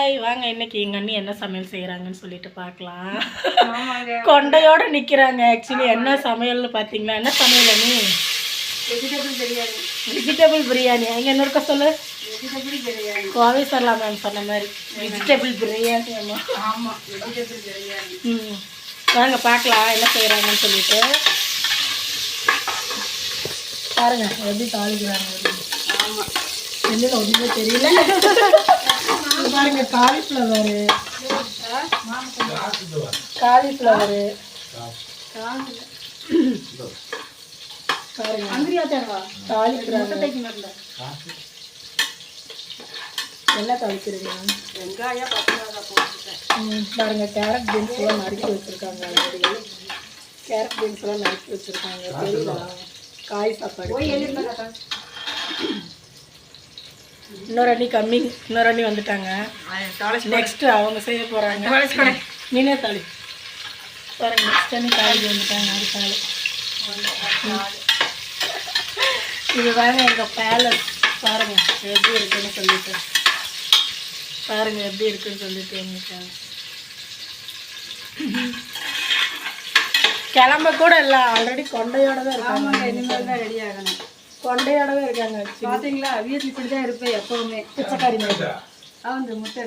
பாய். வாங்க இன்னைக்கு எங்கள் அண்ணி என்ன சமையல் செய்கிறாங்கன்னு சொல்லிட்டு பார்க்கலாம். கொண்டையோடு நிற்கிறாங்க. ஆக்சுவலி என்ன சமையல்னு பார்த்தீங்கன்னா, என்ன சமையல் அண்ணி? வெஜிடபிள் பிரியாணி. அங்கே இன்னொருக்க சொல்லு. வெஜிடபிள் பிரியாணி. கோவை சரலாம் மேம் சொன்ன மாதிரி வெஜிடபிள் பிரியாணி. ஆமாம், வெஜிடபிள் பிரியாணி. வாங்க பார்க்கலாம் என்ன செய்கிறாங்கன்னு சொல்லிட்டு. பாருங்க எப்படி தாளிக்கிறாங்க. ஆமாம், வெளியில் ஒன்றுமே தெரியல. பாருங்க காலிஃப்ளவரு, காலிஃப்ளவரு என்ன தாளிக்கிறீங்க? வெங்காயம் பாருங்க, கேரட் பீன்ஸ் எல்லாம் நறுக்கி வச்சிருக்காங்க. கேரட் பீன்ஸ் எல்லாம் நறுக்கி வச்சிருக்காங்க. தெரியல காய் சாப்பாடு. இன்னொரு அண்ணி கம்மி, இன்னொரு அண்ணி வந்துட்டாங்க. நெக்ஸ்ட் அவங்க செய்ய போறாங்க. நீனே தாளி பாருங்க. நெக்ஸ்ட் அண்ணி தாளிக்கு வந்துட்டாங்க. இது பாருங்க எங்கள் பேலஸ். பாருங்க எப்படி இருக்குன்னு சொல்லிட்டு, பாருங்க எப்படி இருக்குன்னு சொல்லிட்டு எங்களுக்கு கிளம்ப கூட இல்லை. ஆல்ரெடி கொண்டையோட தான் இருக்காங்க. இனிமேல் தான் ரெடி ஆகணும். கொண்டையோடவே இருக்காங்க. பார்த்தீங்களா, வீட்டில் இப்படி தான் இருப்பேன் எப்போவுமே. பிச்சைக்காரி மாதிரி அவங்க முட்டை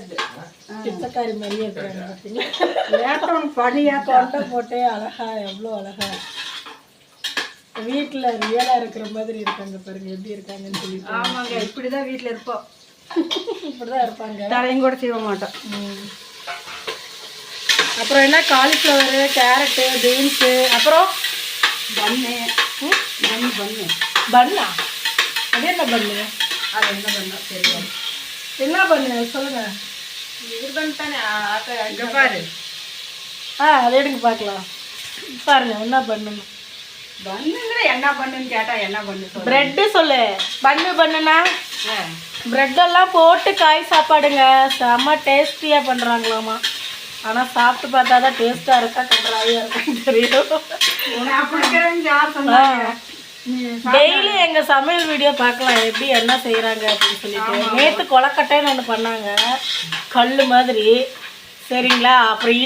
பிச்சைக்காரி மாதிரியே இருக்கிறாங்க. பார்த்தீங்களா, பனியாக கொண்டை போட்டே அழகா, எவ்வளோ அழகா வீட்டில் ரியலாக இருக்கிற மாதிரி இருக்காங்க. பாருங்க எப்படி இருக்காங்கன்னு சொல்லிட்டு. ஆமாங்க, இப்படி தான் வீட்டில் இருப்போம். இப்படி தான் இருப்பாங்க. தலையும் கூட செய்ய மாட்டோம். அப்புறம் என்ன, காலிஃப்ளவரு, கேரட்டு, பீன்ஸு, அப்புறம் பன்னு. பன்னு பண்ணா? அது என்ன பண்ணு? அது என்ன பண்ணா தெரியாது. என்ன பண்ணு சொல்லுங்க. இது பண்ணிட்டானே பாரு. அது எடுங்க பார்க்கலாம். பாருங்க என்ன பண்ணணும். பண்ணுங்கிற என்ன பண்ணுன்னு கேட்டா என்ன பண்ணு? பிரெட்டு சொல்லு. பண்ணு பண்ணுனா பிரெட்டெல்லாம் போட்டு காய் சாப்பாடுங்க. செம்ம டேஸ்டியாக பண்ணுறாங்களாமா. ஆனால் சாப்பிட்டு பார்த்தா தான் டேஸ்ட்டாக இருக்கா கன்றாவியாக இருக்கான்னு தெரியும். டெய்லி எங்கள் சமையல் வீடியோ பார்க்கலாம் எப்படி என்ன செய்கிறாங்க அப்படின்னு சொல்லிட்டு. நேற்று கொலக்கட்டைன்னு ஒன்று பண்ணாங்க, கல் மாதிரி. சரிங்களா. அப்புறம்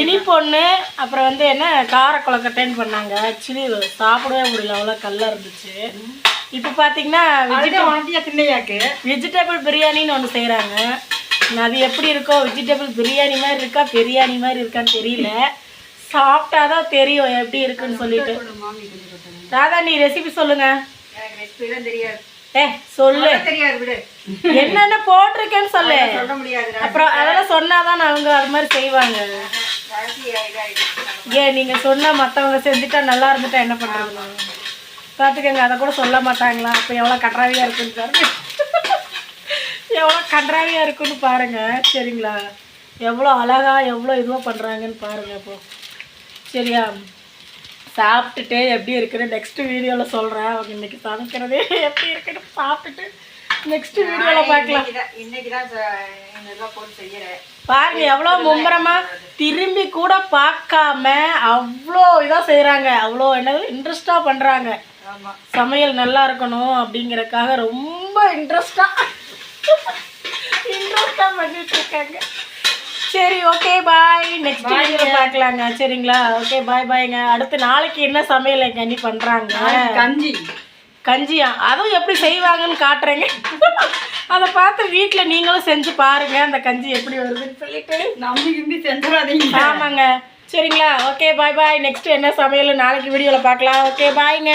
இனிப்பொண்ணு அப்புறம் வந்து என்ன கார கொலக்கட்டைன்னு பண்ணாங்க. ஆக்சுவலி சாப்பிடவே முடியல, அவ்வளோ கல்லாக இருந்துச்சு. இப்போ பார்த்தீங்கன்னா வெஜிடபிள் பிரியாணின்னு ஒன்று செய்கிறாங்க. அது எப்படி இருக்கோ, வெஜிடபிள் பிரியாணி மாதிரி இருக்கா பிரியாணி மாதிரி இருக்கான்னு தெரியல. சாப்பிட்டாதான் தெரியும் எப்படி இருக்குன்னு சொல்லிட்டு. ராதா நீ ரெசிபி சொல்லுங்க. சொல்லு, என்னென்ன போட்டிருக்கேன்னு சொல்லு. அப்புறம் அதெல்லாம் சொன்னாதான் அவங்க அது மாதிரி செய்வாங்க. நீங்க சொன்னா மற்றவங்க செஞ்சுட்டா நல்லா இருந்துட்டா என்ன பண்றாங்க பார்த்துக்கங்க. அதை கூட சொல்ல மாட்டாங்களா? அப்போ எவ்வளோ கன்றாவியா இருக்குன்னு பாருங்க. எவ்வளோ கன்றாவியா இருக்குன்னு பாருங்க. சரிங்களா, எவ்வளோ அழகா எவ்வளோ இதுவாக பண்ணுறாங்கன்னு பாருங்க. இப்போ சரியா, சாப்பிட்டுட்டு எப்படி இருக்குன்னு நெக்ஸ்ட் வீடியோவில் சொல்கிறேன். அவங்க இன்றைக்கி சமைக்கிறதே எப்படி இருக்குன்னு சாப்பிட்டுட்டு நெக்ஸ்ட் வீடியோவில் பார்க்கலாம். பாருங்க எவ்வளோ மும்பரமாக திரும்பி கூட பார்க்காம அவ்வளோ இதாக செய்கிறாங்க. அவ்வளோ என்னது இன்ட்ரெஸ்டாக பண்ணுறாங்க. சமையல் நல்லா இருக்கணும் அப்படிங்கிறதுக்காக ரொம்ப இன்ட்ரெஸ்டாக பண்ணிட்டு இருக்காங்க. சரி, ஓகே பாய். நெக்ஸ்ட் வீடியோ பார்க்கலாங்க. சரிங்களா, ஓகே பாய் பாய்ங்க. அடுத்து நாளைக்கு என்ன சமையல் எங்கள் அண்ணி பண்ணுறாங்க? கஞ்சியா? அதுவும் எப்படி செய்வாங்கன்னு காட்டுறேங்க. அதை பார்த்து வீட்டில் நீங்களும் செஞ்சு பாருங்க. அந்த கஞ்சி எப்படி வருதுன்னு சொல்லிட்டு நம்பி செஞ்சிடாதீங்க. ஆமாங்க, சரிங்களா, ஓகே பாய் பாய். நெக்ஸ்ட் என்ன சமையல் நாளைக்கு வீடியோவில் பார்க்கலாம். ஓகே பாய்ங்க.